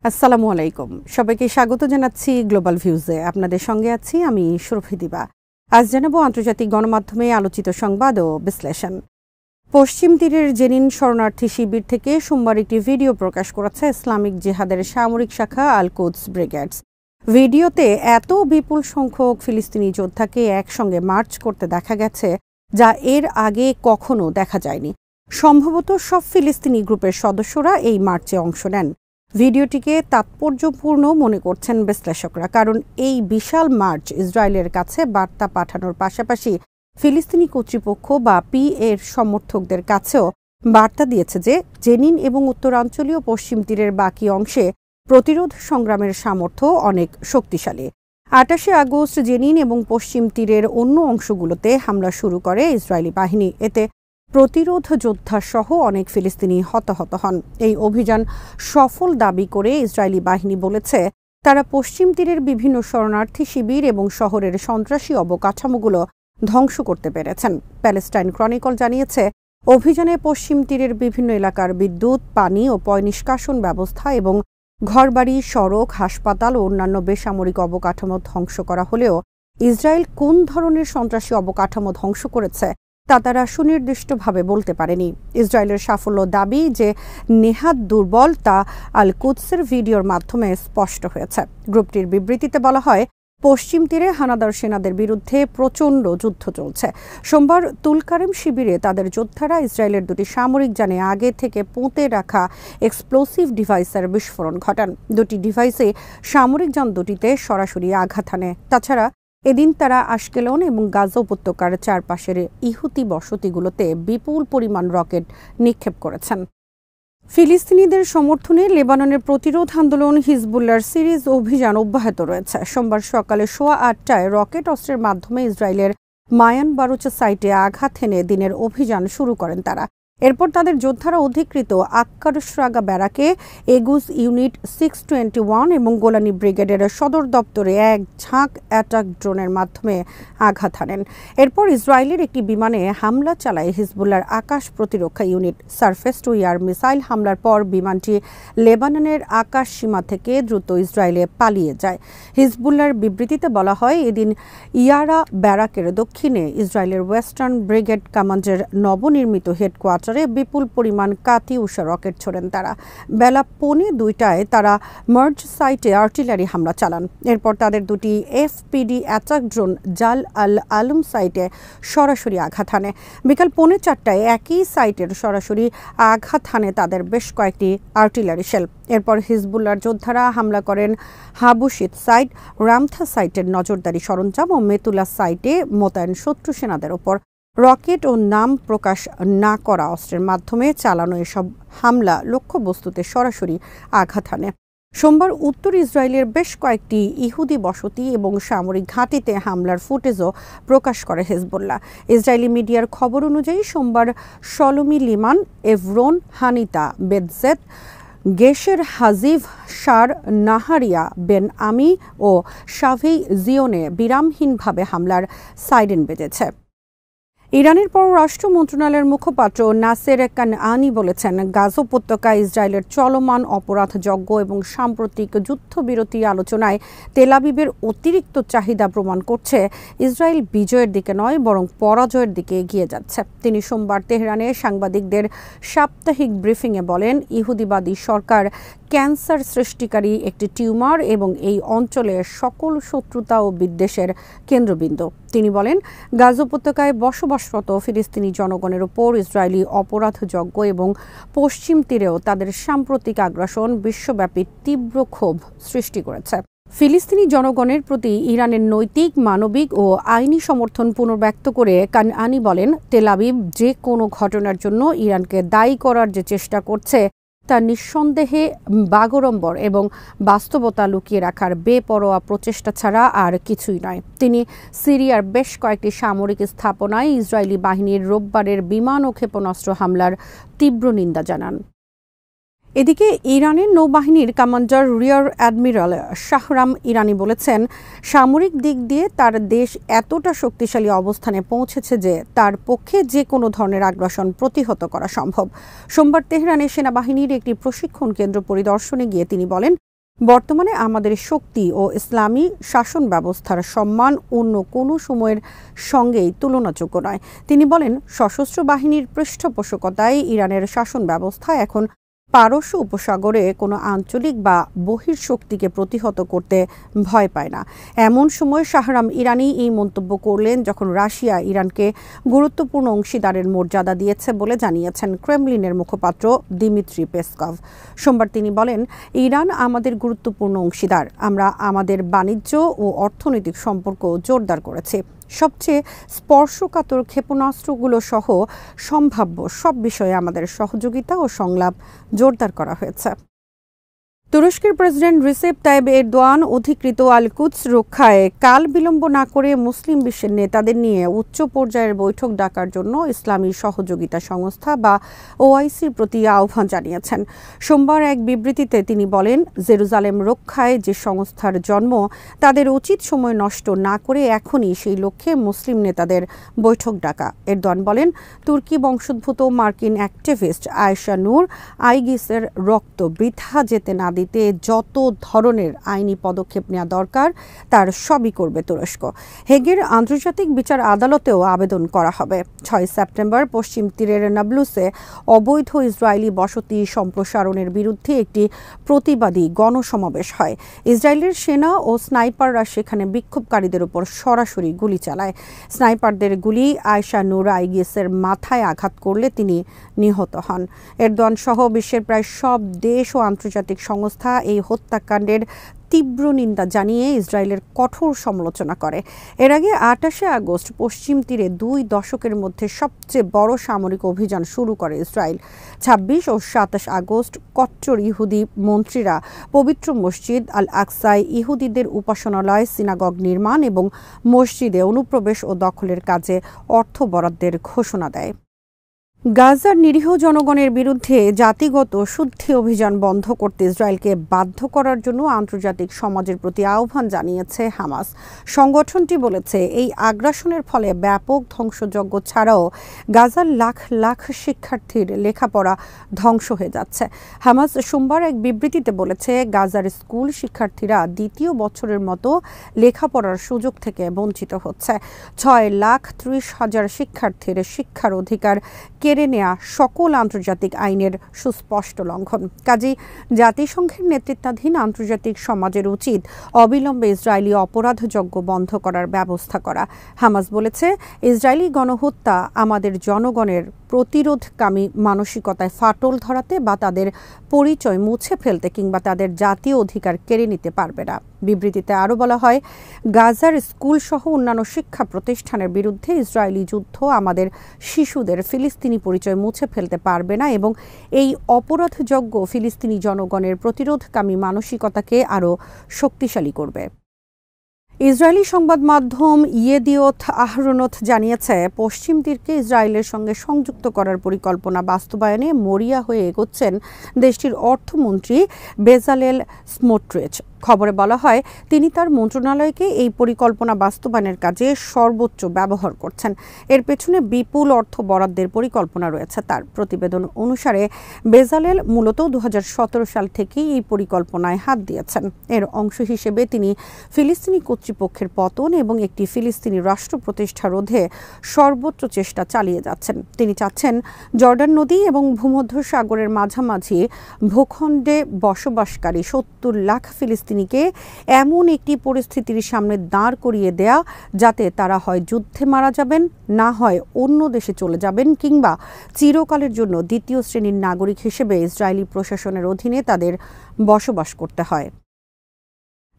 আসসালামু আলাইকুম। সবাইকে স্বাগত জানাচ্ছি গ্লোবাল ভিউজে। আপনাদের সঙ্গে আছি আমি সুরভি দিবা। আজ জানাবো আন্তর্জাতিক গণমাধ্যমে আলোচিত সংবাদ ও বিশ্লেষণ। পশ্চিম তীরের জেনিন শরণার্থী শিবির থেকে সোমবার একটি ভিডিও প্রকাশ করেছে ইসলামিক জিহাদের সামরিক শাখা আল কুদস ব্রিগেডস। ভিডিওতে এত বিপুল সংখ্যক ফিলিস্তিনি যোদ্ধাকে একসঙ্গে মার্চ করতে দেখা গেছে, যা এর আগে কখনো দেখা যায়নি। সম্ভবত সব ফিলিস্তিনি গ্রুপের সদস্যরা এই মার্চে অংশ নেন। ভিডিওটিকে তাৎপর্যপূর্ণ মনে করছেন বিশ্লেষকরা, কারণ এই বিশাল মার্চ ইসরায়েলের কাছে বার্তা পাঠানোর পাশাপাশি ফিলিস্তিনি কর্তৃপক্ষ বা এর সমর্থকদের কাছেও বার্তা দিয়েছে যে জেনিন এবং উত্তরাঞ্চলীয় পশ্চিম তীরের বাকি অংশে প্রতিরোধ সংগ্রামের সামর্থ্য অনেক শক্তিশালী। ২৮ আগস্ট জেনিন এবং পশ্চিম তীরের অন্য অংশগুলোতে হামলা শুরু করে ইসরায়েলি বাহিনী। এতে প্রতিরোধ যোদ্ধা সহ অনেক ফিলিস্তিনি হতাহত হন। এই অভিযান সফল দাবি করে ইসরায়েলি বাহিনী বলেছে, তারা পশ্চিম তীরের বিভিন্ন শরণার্থী শিবির এবং শহরের সন্ত্রাসী অবকাঠামোগুলো ধ্বংস করতে পেরেছেন। প্যালেস্টাইন ক্রনিকল জানিয়েছে, অভিযানে পশ্চিম তীরের বিভিন্ন এলাকার বিদ্যুৎ, পানি ও পয়ঃনিষ্কাশন ব্যবস্থা এবং ঘরবাড়ি, সড়ক, হাসপাতাল ও অন্যান্য বেসামরিক অবকাঠামো ধ্বংস করা হলেও ইসরায়েল কোন ধরনের সন্ত্রাসী অবকাঠামো ধ্বংস করেছে তা তারা সুনির্দিষ্টভাবে বলতে পারেনি। ইসরায়েলের সাফল্য দাবি যে নেহাত দুর্বল তা আল কুদসের ভিডিওর মাধ্যমে স্পষ্ট হয়েছে। গ্রুপটির বিবৃতিতে বলা হয়, পশ্চিম তীরে হানাদার সেনাদের বিরুদ্ধে প্রচণ্ড যুদ্ধ চলছে। সোমবার তুলকারেম শিবিরে তাদের যোদ্ধারা ইসরায়েলের দুটি সামরিক যানে আগে থেকে পুঁতে রাখা এক্সপ্লোসিভ ডিভাইসের বিস্ফোরণ ঘটান। দুটি ডিভাইসে সামরিক যান দুটিতে সরাসরি আঘাত হানে। তাছাড়া এদিন তারা আশকেলন এবং গাজা উপত্যকার চারপাশের ইহুতি বসতিগুলোতে বিপুল পরিমাণ রকেট নিক্ষেপ করেছেন। ফিলিস্তিনিদের সমর্থনে লেবাননের প্রতিরোধ আন্দোলন হিজবুল্লাহর সিরিজ অভিযান অব্যাহত রয়েছে। সোমবার সকালে ৮:১০টায় রকেট অস্ত্রের মাধ্যমে ইসরায়েলের মায়ান বারুচা সাইটে আঘাত হেনে দিনের অভিযান শুরু করেন তারা। এরপর তাদের যোদ্ধারা অধিকৃত আক্কারশরাগা ব্যারাকে, এগুস ইউনিট 621 এবং গোলানি ব্রিগেডের সদর দপ্তরে এক ঝাঁক অ্যাটাক ড্রোনের মাধ্যমে আঘাত হানেন। এরপর ইসরায়েলের একটি বিমানে হামলা চালায় হিজবুল্লাহর আকাশ প্রতিরক্ষা unit. Surface two air missile হামলার পর বিমানটি লেবাননের আকাশ সীমা থেকে দ্রুত ইসরায়েলে পালিয়ে যায়। হিজবুল্লাহর বিবৃতিতে বলা হয়, এদিন ইয়ারা ব্যারাকের দক্ষিণে ইসরায়েলের ওয়েস্টার্ন ব্রিগেড কমান্ডের নবনির্মিত হেডকোয়ার্টার বিপুল পরিমাণ কাতিউষা রকেট ছোড়েন তারা। বেলা ১:২০টায় তারা মার্জ সাইটে আর্টিলারি হামলা চালান। এরপর তাদের দুটি এফপিডি অ্যাটাক ড্রোন জাল আল আলম সাইটে সরাসরি আঘাত হানে। বিকাল ৪:৩০টায় একই সাইটের সরাসরি আঘাত হানে তাদের বেশ কয়েকটি আর্টিলারি শেল। এরপর হিজবুল্লাহর যোদ্ধারা হামলা করেন হাবুশিত সাইট, রামথা সাইটের নজরদারি সরঞ্জাম ও মেতুলা সাইটে মোতায়েন শত্রু সেনাদের ওপর। রকেট ও নাম প্রকাশ না করা অস্ত্রের মাধ্যমে চালানো এসব হামলা লক্ষ্যবস্তুতে সরাসরি আঘাত হানে। সোমবার উত্তর ইসরায়েলের বেশ কয়েকটি ইহুদি বসতি এবং সামরিক ঘাঁটিতে হামলার ফুটেজও প্রকাশ করে হিজবুল্লাহ। ইসরায়েলি মিডিয়ার খবর অনুযায়ী সোমবার শলোমি লিমান, এভরোন, হানিতা, বেতজেত, গেশের হাজিভ, শার, নাহারিয়া, বেন আমি ও শাভেই জিওনে বিরামহীনভাবে হামলার সাইরেন বেজেছে। ইরানের পররাষ্ট্র মন্ত্রণালয়ের মুখপাত্র নাসের কানআনি বলেছেন, গাজা উপত্যকায় ইসরায়েলের চলমান অপরাধযজ্ঞ এবং সাম্প্রতিক যুদ্ধবিরতি আলোচনায় তেল আবিবের অতিরিক্ত চাহিদা প্রমাণ করছে ইসরায়েল বিজয়ের দিকে নয় বরং পরাজয়ের দিকে এগিয়ে যাচ্ছে। তিনি সোমবার তেহরানে সাংবাদিকদের সাপ্তাহিক ব্রিফিংয়ে বলেন, ইহুদিবাদী সরকার ক্যান্সার সৃষ্টিকারী একটি টিউমার এবং এই অঞ্চলে সকল শত্রুতা ও বিদ্বেষের কেন্দ্রবিন্দু। তিনি বলেন, গাজা উপত্যকায় বসবাসরত ফিলিস্তিনি জনগণের উপর ইসরায়েলি অপরাধযজ্ঞ এবং পশ্চিম তীরেও তাদের সাম্প্রতিক আগ্রাসন বিশ্বব্যাপী তীব্র ক্ষোভ সৃষ্টি করেছে। ফিলিস্তিনি জনগণের প্রতি ইরানের নৈতিক, মানবিক ও আইনি সমর্থন পুনর্ব্যক্ত করে কানআনি বলেন, তেল আবিব যে কোনো ঘটনার জন্য ইরানকে দায়ী করার যে চেষ্টা করছে তা নিঃসন্দেহে বাগড়ম্বর এবং বাস্তবতা লুকিয়ে রাখার বেপরোয়া প্রচেষ্টা ছাড়া আর কিছুই নয়। তিনি সিরিয়ার বেশ কয়েকটি সামরিক স্থাপনায় ইসরায়েলি বাহিনীর রোববারের বিমান ও ক্ষেপণাস্ত্র হামলার তীব্র নিন্দা জানান। এদিকে ইরানের নৌবাহিনীর কমান্ডার রিয়ার অ্যাডমিরাল শাহরাম ইরানি বলেছেন, সামরিক দিক দিয়ে তার দেশ এতটা শক্তিশালী অবস্থানে পৌঁছেছে যে তার পক্ষে যে কোনো ধরনের আগ্রাসন প্রতিহত করা সম্ভব। সোমবার তেহরানে সেনাবাহিনীর একটি প্রশিক্ষণ কেন্দ্র পরিদর্শনে গিয়ে তিনি বলেন, বর্তমানে আমাদের শক্তি ও ইসলামী শাসন ব্যবস্থার সম্মান অন্য কোনো সময়ের সঙ্গেই তুলনাযোগ্য নয়। তিনি বলেন, সশস্ত্র বাহিনীর পৃষ্ঠপোষকতায় ইরানের শাসন ব্যবস্থা এখন পারস্য উপসাগরে কোনো আঞ্চলিক বা বহির্শক্তিকে প্রতিহত করতে ভয় পায় না। এমন সময় শাহরাম ইরানি এই মন্তব্য করলেন যখন রাশিয়া ইরানকে গুরুত্বপূর্ণ অংশীদারের মর্যাদা দিয়েছে বলে জানিয়েছেন ক্রেমলিনের মুখপাত্র দিমিত্রি পেসকভ। সোমবার তিনি বলেন, ইরান আমাদের গুরুত্বপূর্ণ অংশীদার। আমরা আমাদের বাণিজ্য ও অর্থনৈতিক সম্পর্ক জোরদার করেছি। সবচেয়ে স্পর্শকাতর ক্ষেপণাস্ত্রগুলো সহ সম্ভাব্য সব বিষয়ে আমাদের সহযোগিতা ও সংলাপ জোরদার করা হয়েছে। তুরস্কের প্রেসিডেন্ট রিসেপ তাইব এরদোয়ান অধিকৃত আল কুদস রক্ষায় কাল বিলম্ব না করে মুসলিম বিশ্বের নেতাদের নিয়ে উচ্চ পর্যায়ের বৈঠক ডাকার জন্য ইসলামী সহযোগিতা সংস্থা বা ওআইসির প্রতি আহ্বান জানিয়েছেন। সোমবার এক বিবৃতিতে তিনি বলেন, জেরুজালেম রক্ষায় যে সংস্থার জন্ম, তাদের উচিত সময় নষ্ট না করে এখনই সেই লক্ষ্যে মুসলিম নেতাদের বৈঠক ডাকা। এরদোয়ান বলেন, তুর্কি বংশোদ্ভূত মার্কিন অ্যাক্টিভিস্ট আয়েশা নূর আইগিসের রক্ত বৃথা যেতে না দিতে যত ধরনের আইনি পদক্ষেপ নেওয়া দরকার তার সবই করবে তুরস্ক। হেগের আন্তর্জাতিক বিচার আদালতেও আবেদন করা হবে। 6 সেপ্টেম্বর পশ্চিম তীরের নাবলুসে অবৈধ ইসরায়েলি বসতি সম্প্রসারণের বিরুদ্ধে একটি প্রতিবাদী গণসমাবেশ হয়। ইসরায়েলের সেনা ও স্নাইপাররা সেখানে বিক্ষোভকারীদের উপর সরাসরি গুলি চালায়। স্নাইপারদের গুলি আয়েশা নূর আইগিসের মাথায় আঘাত করলে তিনি নিহত হন। এরদোয়ান সহ বিশ্বের প্রায় সব দেশ ও আন্তর্জাতিক সংস্থা এই হত্যাকাণ্ডের তীব্র নিন্দা জানিয়ে ইসরায়েলের কঠোর সমালোচনা করে। এর আগে 28 আগস্ট পশ্চিম তীরে 2 দশকের মধ্যে সবচেয়ে বড় সামরিক অভিযান শুরু করে ইসরায়েল। 26 ও 27 আগস্ট কট্টর ইহুদি মন্ত্রীরা পবিত্র মসজিদ আল আকসায় ইহুদিদের উপাসনালয় সিনাগগ নির্মাণ এবং মসজিদে অনুপ্রবেশ ও দখলের কাজে অর্থ বরাদ্দের ঘোষণা দেয়। গাজার নিরীহ জনগণের বিরুদ্ধে জাতিগত শুদ্ধি অভিযান বন্ধ করতে ইসরায়েলকে বাধ্য করার জন্য আন্তর্জাতিক সমাজের প্রতি আহ্বান জানিয়েছে হামাস। সংগঠনটি বলেছে, এই আগ্রাসনের ফলে ব্যাপক ধ্বংসযজ্ঞ ছাড়াও গাজার লাখ লাখ শিক্ষার্থীর লেখাপড়া ধ্বংস হয়ে যাচ্ছে। হামাস সোমবার এক বিবৃতিতে বলেছে, গাজার স্কুল শিক্ষার্থীরা দ্বিতীয় বছরের মতো লেখাপড়ার সুযোগ থেকে বঞ্চিত হচ্ছে। 6,30,000 শিক্ষার্থীর শিক্ষার অধিকার কেড়ে নেয়া সকল আন্তর্জাতিক আইনের সুস্পষ্ট লঙ্ঘন। কাজেই জাতিসংঘের নেতৃত্বাধীন আন্তর্জাতিক সমাজের উচিত অবিলম্বে ইসরায়েলি অপরাধযজ্ঞ বন্ধ করার ব্যবস্থা করা। হামাস বলেছে, ইসরায়েলি গণহত্যা আমাদের জনগণের প্রতিরোধকামী মানসিকতায় ফাটল ধরাতে বা তাদের পরিচয় মুছে ফেলতে কিংবা তাদের জাতীয় অধিকার কেড়ে নিতে পারবে না। বিবৃতিতে আরও বলা হয়, গাজার স্কুল সহ অন্যান্য শিক্ষা প্রতিষ্ঠানের বিরুদ্ধে ইসরায়েলি যুদ্ধ আমাদের শিশুদের ফিলিস্তিনি পরিচয় মুছে ফেলতে পারবে না এবং এই অপরাধযজ্ঞ ফিলিস্তিনি জনগণের প্রতিরোধকামী মানসিকতাকে আরও শক্তিশালী করবে। ইসরায়েলি সংবাদ মাধ্যম ইয়েদিওথ আহরোনথ জানিয়েছে, পশ্চিম তীরকে ইসরায়েলের সঙ্গে সংযুক্ত করার পরিকল্পনা বাস্তবায়নে মরিয়া হয়ে এগোচ্ছেন দেশটির অর্থমন্ত্রী বেজালেল স্মোট্রিচ। খবরে বলা হয়, তিনি তার মন্ত্রণালয়কে এই পরিকল্পনা বাস্তবায়নের কাজে সর্বোচ্চ ব্যবহার করছেন। এর পেছনে বিপুল অর্থ বরাদ্দের পরিকল্পনা রয়েছে তার। প্রতিবেদন অনুসারে বেজালেল মূলত 2017 সাল থেকেই এই পরিকল্পনায় হাত দিয়েছেন। এর অংশ হিসেবে তিনি ফিলিস্তিনি কর্তৃপক্ষের পতন এবং একটি ফিলিস্তিনি রাষ্ট্র প্রতিষ্ঠা রোধে সর্বোচ্চ চেষ্টা চালিয়ে যাচ্ছেন। তিনি চাচ্ছেন জর্ডান নদী এবং ভূমধ্যসাগরের মাঝামাঝি ভূখণ্ডে বসবাসকারী 70 লাখ ফিলিস্তিনিকে এমন একটি পরিস্থিতির সামনে দাঁড় করিয়ে দেয়া যাতে তারা হয় যুদ্ধে মারা যাবেন, না হয় অন্য দেশে চলে যাবেন কিংবা চিরকালের জন্য দ্বিতীয় শ্রেণীর নাগরিক হিসেবে ইসরায়েলি প্রশাসনের অধীনে তাদের বসবাস করতে হয়।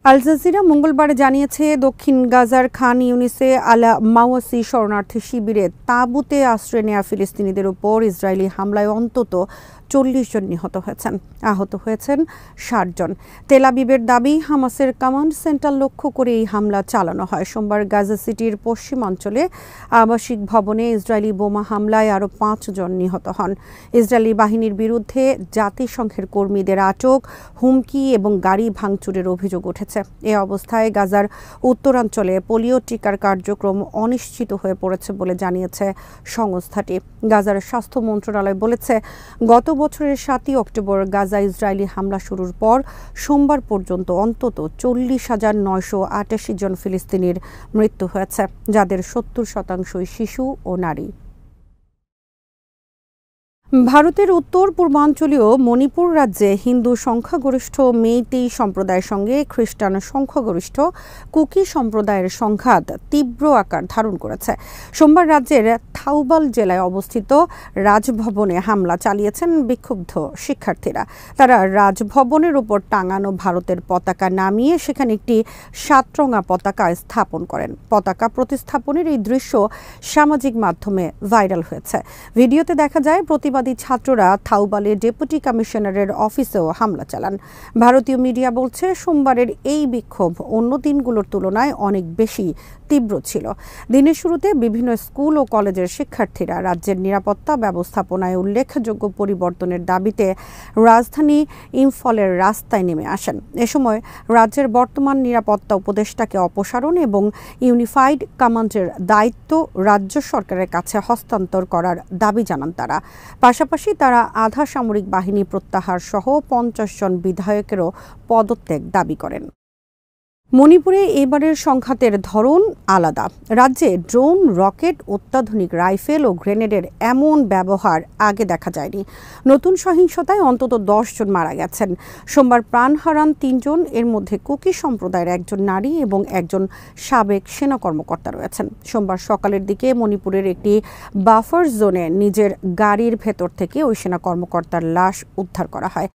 আল জাজিরা মঙ্গলবার জানিয়েছে, দক্ষিণ গাজার খান ইউনিসে আলা মাওয়াসি শরণার্থী শিবিরে তাঁবুতে আশ্রয় নেওয়া ফিলিস্তিনিদের উপর ইসরায়েলি হামলায় অন্তত 40 জন নিহত হয়েছেন, আহত হয়েছেন 60 জন। তেল আবিবের দাবি, হামাসের কমান্ড সেন্টার লক্ষ্য করে এই হামলা চালানো হয়। সোমবার গাজা সিটির পশ্চিমাঞ্চলে আবাসিক ভবনে ইসরায়েলি বোমা হামলায় আরও 5 জন নিহত হন। ইসরায়েলি বাহিনীর বিরুদ্ধে জাতিসংঘের কর্মীদের আটক, হুমকি এবং গাড়ি ভাঙচুরের অভিযোগ উঠেছে। এ অবস্থায় গাজার উত্তরাঞ্চলে পোলিও টিকার কার্যক্রম অনিশ্চিত হয়ে পড়েছে বলে জানিয়েছে সংস্থাটি। গাজার স্বাস্থ্য মন্ত্রণালয় বলেছে, গত বছরের ৭ই অক্টোবর গাজা ইসরায়েলি হামলা শুরুর পর সোমবার পর্যন্ত অন্তত ৪০,৯৮৮ জন ফিলিস্তিনির মৃত্যু হয়েছে, যাদের ৭০% শিশু ও নারী। ভারতের উত্তর পূর্বাঞ্চলীয় মণিপুর রাজ্যে হিন্দু সংখ্যাগরিষ্ঠ মেইতেই সম্প্রদায়ের সঙ্গে খ্রিস্টান সংখ্যাগরিষ্ঠ কুকি সম্প্রদায়ের সংঘাত তীব্র আকার ধারণ করেছে। সোমবার রাজ্যের থাউবাল জেলায় অবস্থিত রাজভবনে হামলা চালিয়েছেন বিক্ষুব্ধ শিক্ষার্থীরা। তারা রাজভবনের উপর টাঙানো ভারতের পতাকা নামিয়ে সেখানে একটি 7 রঙা পতাকা স্থাপন করেন। পতাকা প্রতিস্থাপনের এই দৃশ্য সামাজিক মাধ্যমে ভাইরাল হয়েছে। ভিডিওতে দেখা যায় প্রতিবাদী ছাত্ররা থাউবালে ডেপুটি কমিশনারের অফিসেও হামলা চালান। ভারতীয় মিডিয়া বলছে সোমবারের এই বিক্ষোভ অন্য দিনগুলোর তুলনায় অনেক বেশি তীব্র ছিল। দিনের শুরুতে বিভিন্ন স্কুল ও কলেজের শিক্ষার্থীরা রাজ্যের নিরাপত্তা ব্যবস্থাপনায় উল্লেখযোগ্য পরিবর্তনের দাবিতে রাজধানী ইম্ফলের রাস্তায় নেমে আসেন। এ সময় রাজ্যের বর্তমান নিরাপত্তা উপদেষ্টাকে অপসারণ এবং ইউনিফাইড কমান্ডের দায়িত্ব রাজ্য সরকারের কাছে হস্তান্তর করার দাবি জানান তারা। পাশাপাশি তারা আধা সামরিক বাহিনী প্রত্যাহার সহ 50 জন বিধায়কেরও পদত্যাগ দাবি করেন। মণিপুরে এবারের সংঘাতের ধরন আলাদা। রাজ্যে ড্রোন, রকেট, অত্যাধুনিক রাইফেল ও গ্রেনেডের এমন ব্যবহার আগে দেখা যায়নি। নতুন সহিংসতায় অন্তত 10 জন মারা গেছেন। সোমবার প্রাণ হারান 3 জন, এর মধ্যে কুকি সম্প্রদায়ের 1 জন নারী এবং 1 জন সাবেক সেনা কর্মকর্তা রয়েছেন। সোমবার সকালের দিকে মণিপুরের একটি বাফার জোনে নিজের গাড়ির ভেতর থেকে ওই সেনা কর্মকর্তার লাশ উদ্ধার করা হয়।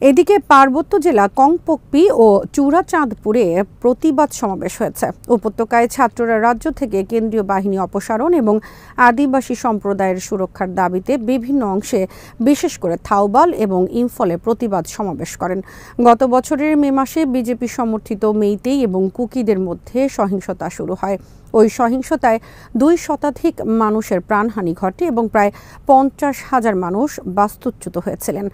এদিকে পার্বত্য জেলা কংপোকপি ও চূড়াচাঁদপুরে প্রতিবাদ সমাবেশ হয়েছে। উপত্যকায় ছাত্ররা রাজ্য থেকে কেন্দ্রীয় বাহিনী অপসারণ এবং আদিবাসী সম্প্রদায়ের সুরক্ষার দাবিতে বিভিন্ন অংশে, বিশেষ করে থাউবাল এবং ইম্ফলে প্রতিবাদ সমাবেশ করেন। গত বছরের মে মাসে বিজেপি সমর্থিত মেইতেই এবং কুকিদের মধ্যে সহিংসতা শুরু হয়। ওই সহিংসতায় 2 শতাধিক মানুষের প্রাণহানি ঘটে এবং প্রায় 50,000 মানুষ বাস্তুচ্যুত হয়েছিলেন।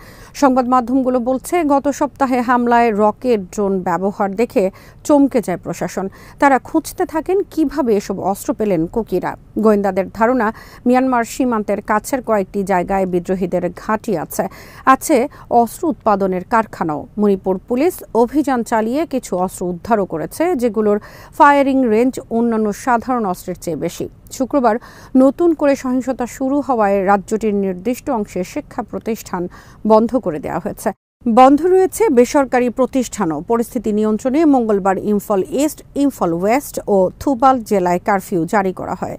সংবাদ মাধ্যমগুলো বলছে, গত সপ্তাহে হামলায় রকেট, ড্রোন ব্যবহার দেখে চমকে যায় প্রশাসন। তারা খুঁজতে থাকেন কিভাবে এসব অস্ত্র পেলেন কুকিরা। গোয়েন্দাদের ধারণা, মিয়ানমার সীমান্তের কাছের কয়েকটি জায়গায় বিদ্রোহীদের ঘাঁটি আছে অস্ত্র উৎপাদনের কারখানাও। মণিপুর পুলিশ অভিযান চালিয়ে কিছু অস্ত্র উদ্ধারও করেছে, যেগুলোর ফায়ারিং রেঞ্জ অন্যান্য সাধারণ অস্ত্রের চেয়ে বেশি। শুক্রবার নতুন করে সহিংসতা শুরু হওয়ায় রাজ্যটির নির্দিষ্ট অংশে শিক্ষা প্রতিষ্ঠান বন্ধ করে দেওয়া হয়েছে। বন্ধ রয়েছে বেসরকারি প্রতিষ্ঠানও। পরিস্থিতি নিয়ন্ত্রণে মঙ্গলবার ইম্ফল ইস্ট, ইম্ফল ওয়েস্ট ও থুবাল জেলায় কারফিউ জারি করা হয়।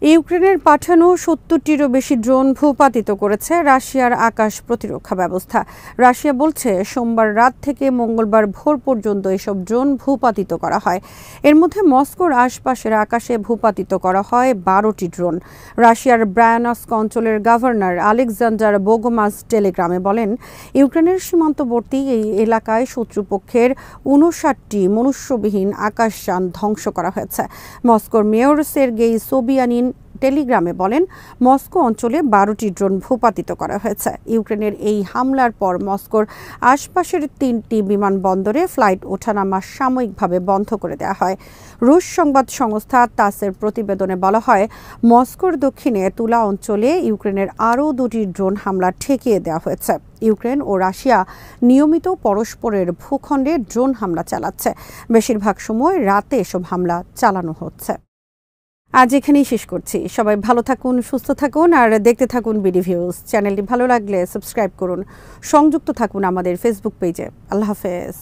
ইউক্রেনের পাঠানো 70টিরও বেশি ড্রোন ভূপাতিত করেছে রাশিয়ার আকাশ প্রতিরক্ষা ব্যবস্থা। রাশিয়া বলছে সোমবার রাত থেকে মঙ্গলবার ভোর পর্যন্ত এসব ড্রোন ভূপাতিত করা হয়। এর মধ্যে মস্কোর আশপাশের আকাশে ভূপাতিত করা হয় 12টি ড্রোন। রাশিয়ার ব্রায়ানস্ক অঞ্চলের গভর্নর আলেকজান্ডার বোগোমাস টেলিগ্রামে বলেন, ইউক্রেনের সীমান্তবর্তী এই এলাকায় শত্রুপক্ষের 59টি মনুষ্যবিহীন আকাশযান ধ্বংস করা হয়েছে। মস্কোর মেয়র সের্গেই সোবিয়ানিন টেলিগ্রামে বলেন, মস্কো অঞ্চলে 12টি ড্রোন ভূপাতিত করা হয়েছে। ইউক্রেনের এই হামলার পর মস্কোর আশপাশের 3টি বিমানবন্দরে ফ্লাইট ওঠানামা সাময়িকভাবে বন্ধ করে দেওয়া হয়। রুশ সংবাদ সংস্থা তাসের প্রতিবেদনে বলা হয়, মস্কোর দক্ষিণে তুলা অঞ্চলে ইউক্রেনের আরও 2টি ড্রোন হামলা ঠেকিয়ে দেওয়া হয়েছে। ইউক্রেন ও রাশিয়া নিয়মিত পরস্পরের ভূখণ্ডে ড্রোন হামলা চালাচ্ছে। বেশিরভাগ সময় রাতে এসব হামলা চালানো হচ্ছে। আজ এখানেই শেষ করছি। সবাই ভালো থাকুন, সুস্থ থাকুন আর দেখতে থাকুন বিডি ভিউজ। চ্যানেলটি ভালো লাগলে সাবস্ক্রাইব করুন, সংযুক্ত থাকুন আমাদের ফেসবুক পেজে। আল্লাহ হাফেজ।